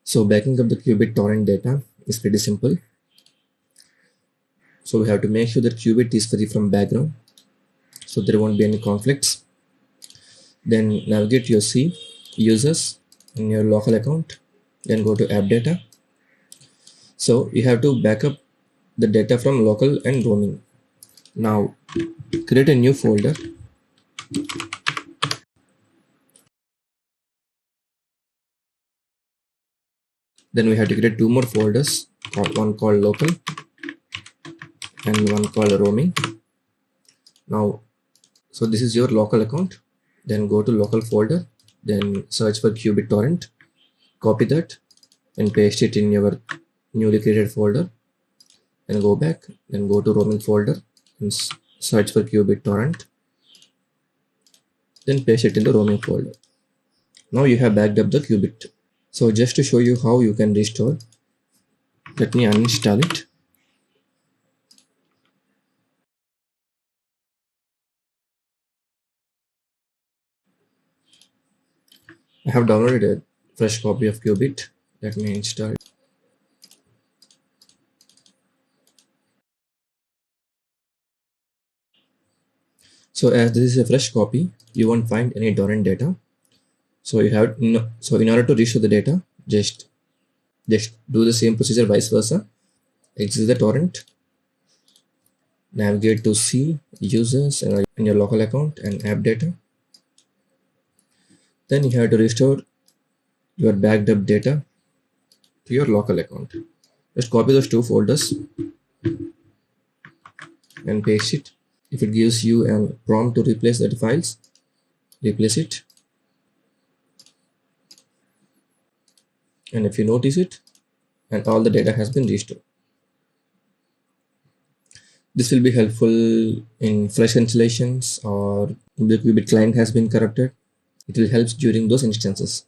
So backing up the Qbittorrent data is pretty simple. So we have to make sure that Qbit is free from background, so there won't be any conflicts. Then navigate your C users in your local account, then go to app data. So you have to back up the data from local and roaming. Now create a new folder. Then we have to create two more folders, one called local and one called roaming. Now, so this is your local account. Then go to local folder, then search for Qbittorrent, copy that and paste it in your newly created folder. Then go back, then go to roaming folder and search for Qbittorrent, then paste it in the roaming folder. Now you have backed up the Qbit. So just to show you how you can restore, let me uninstall it. I have downloaded a fresh copy of Qbit. Let me install it. So as this is a fresh copy, you won't find any torrent data. So you have so in order to restore the data, just do the same procedure vice versa. Exit the torrent, navigate to C users and in your local account and app data. Then you have to restore your backed up data to your local account. Just copy those two folders and paste it. If it gives you a prompt to replace the files, replace it. And if you notice it, and all the data has been restored. This will be helpful in fresh installations or the Qbit client has been corrupted. It will help during those instances.